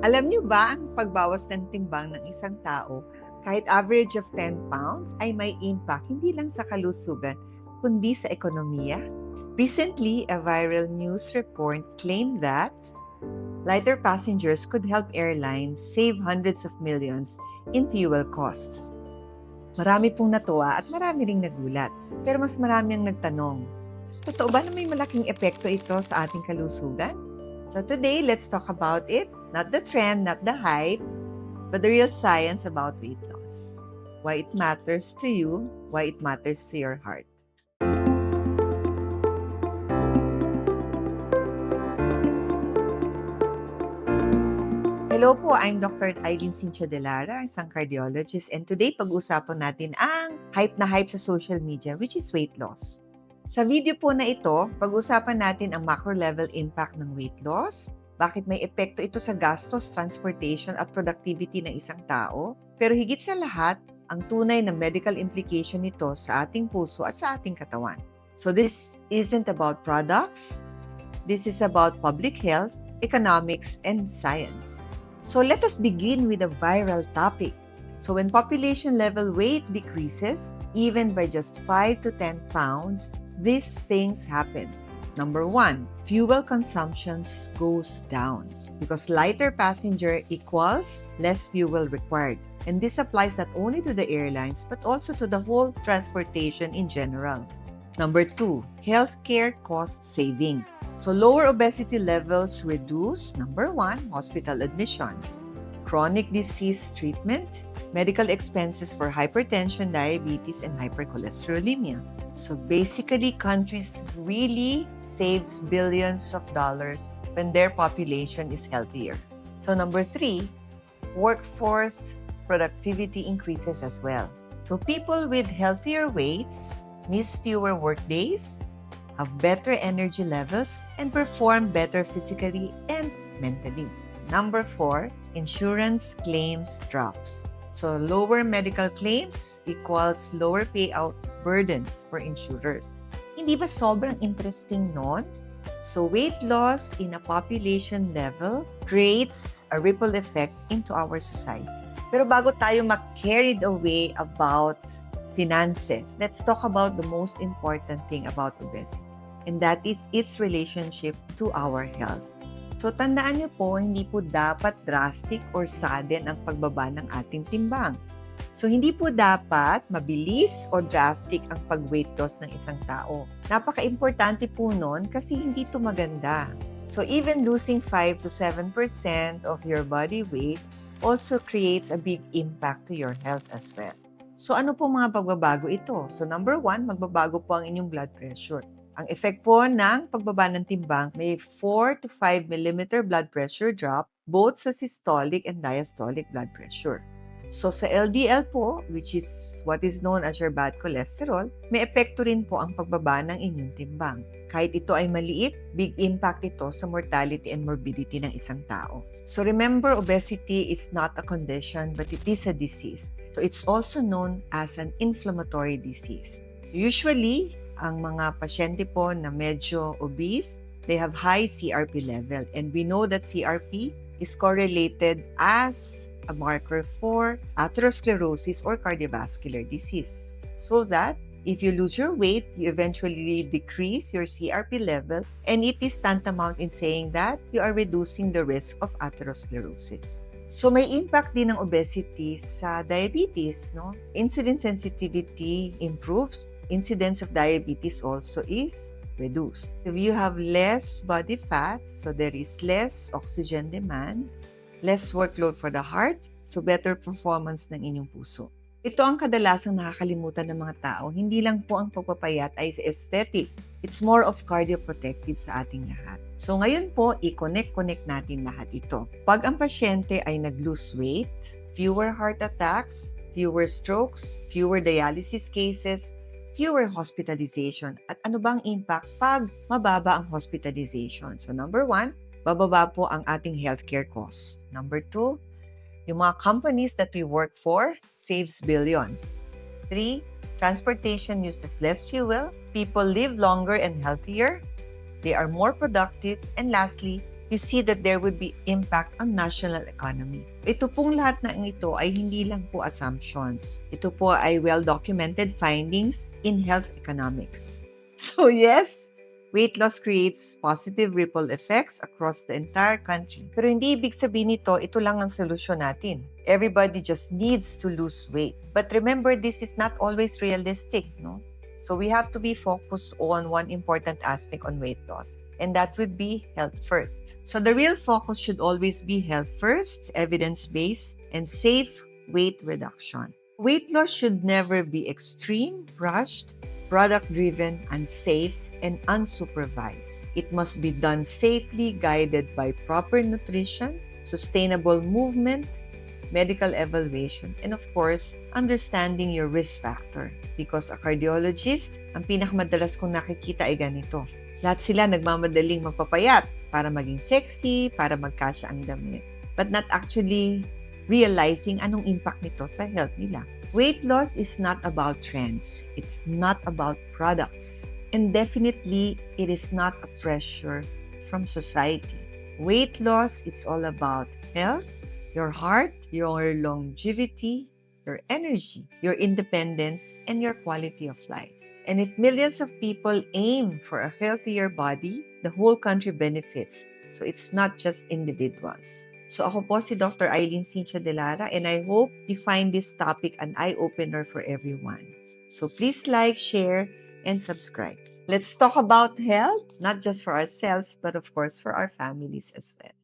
Alam niyo ba ang pagbawas ng timbang ng isang tao kahit average of 10 pounds ay may impact hindi lang sa kalusugan kundi sa ekonomiya? Recently, a viral news report claimed that lighter passengers could help airlines save hundreds of millions in fuel costs. Marami pong natuwa at marami ring nagulat. Pero mas marami ang nagtanong, totoo ba na may malaking epekto ito sa ating kalusugan? So today, let's talk about it. Not the trend, not the hype, but the real science about weight loss. Why it matters to you, why it matters to your heart. Hello po, I'm Dr. Eileen Cynthia De Lara, isang cardiologist, and today pag-usapan natin ang hype na hype sa social media, which is weight loss. Sa video po na ito, pag-usapan natin ang macro-level impact ng weight loss, bakit may epekto ito sa gastos, transportation at productivity ng isang tao, pero higit sa lahat, ang tunay na medical implication nito sa ating puso at sa ating katawan. So this isn't about products, this is about public health, economics, and science. So let us begin with a viral topic. So when population level weight decreases, even by just 5 to 10 pounds, these things happen. Number 1, fuel consumption goes down because lighter passenger equals less fuel required. And this applies not only to the airlines but also to the whole transportation in general. Number 2, healthcare cost savings. So lower obesity levels reduce, number 1, hospital admissions, chronic disease treatment, medical expenses for hypertension, diabetes, and hypercholesterolemia. So basically, countries really saves billions of dollars when their population is healthier. So number 3, workforce productivity increases as well. So people with healthier weights miss fewer work days, have better energy levels, and perform better physically and mentally. Number 4, insurance claims drops. So lower medical claims equals lower payout burdens for insurers. Hindi ba sobrang interesting nun? So weight loss in a population level creates a ripple effect into our society. Pero bago tayo ma-carried away about finances, let's talk about the most important thing about obesity, and that is its relationship to our health. So tandaan niyo po, hindi po dapat drastic or sudden ang pagbaba ng ating timbang. So hindi po dapat mabilis o drastic ang pag-weight loss ng isang tao. Napaka-importante po nun kasi hindi ito maganda. So even losing 5 to 7% of your body weight also creates a big impact to your health as well. So ano po mga pagbabago ito? So number 1, magbabago po ang inyong blood pressure. Ang effect po ng pagbaba ng timbang, may 4 to 5 mm blood pressure drop both sa systolic and diastolic blood pressure. So sa LDL po, which is what is known as your bad cholesterol, may epekto rin po ang pagbaba ng inyong timbang. Kahit ito ay maliit, big impact ito sa mortality and morbidity ng isang tao. So remember, obesity is not a condition but it is a disease. So it's also known as an inflammatory disease. Usually, ang mga pasyente po na medyo obese, they have high CRP level. And we know that CRP is correlated as a marker for atherosclerosis or cardiovascular disease. So that if you lose your weight, you eventually decrease your CRP level, and it is tantamount in saying that you are reducing the risk of atherosclerosis. So may impact din ng obesity sa diabetes, no? Insulin sensitivity improves, incidence of diabetes also is reduced. If you have less body fat, so there is less oxygen demand, less workload for the heart, so better performance ng inyong puso. Ito ang kadalasang nakakalimutan ng mga tao. Hindi lang po ang pagpapayat ay aesthetic. It's more of cardioprotective sa ating lahat. So ngayon po, i-connect natin lahat ito. Pag ang pasyente ay nag-lose weight, fewer heart attacks, fewer strokes, fewer dialysis cases, fewer hospitalization. At ano bang impact pag mababa ang hospitalization? So number 1, bababa po ang ating healthcare costs. Number 2, yung mga companies that we work for saves billions. 3, transportation uses less fuel. People live longer and healthier. They are more productive. And lastly, you see that there would be impact on national economy. Ito pong lahat ng ito ay hindi lang po assumptions. Ito po ay well-documented findings in health economics. So yes, weight loss creates positive ripple effects across the entire country. Pero hindi ibig sabihin nito, ito lang ang solusyon natin. Everybody just needs to lose weight. But remember, this is not always realistic, no? So we have to be focused on one important aspect on weight loss, and that would be health first. So the real focus should always be health first, evidence-based, and safe weight reduction. Weight loss should never be extreme, rushed, product-driven, unsafe, and unsupervised. It must be done safely, guided by proper nutrition, sustainable movement, medical evaluation, and of course, understanding your risk factor. Because a cardiologist, ang pinakamadalas kong nakikita ay ganito. Lahat sila nagmamadaling magpapayat para maging sexy, para magkasya ang damit. But not actually realizing anong impact nito sa health nila. Weight loss is not about trends. It's not about products. And definitely, it is not a pressure from society. Weight loss, it's all about health, your heart, your longevity, your energy, your independence, and your quality of life. And if millions of people aim for a healthier body, the whole country benefits. So it's not just individuals. So ako po si Dr. Eileen Cynthia De Lara, and I hope you find this topic an eye-opener for everyone. So please like, share, and subscribe. Let's talk about health, not just for ourselves, but of course for our families as well.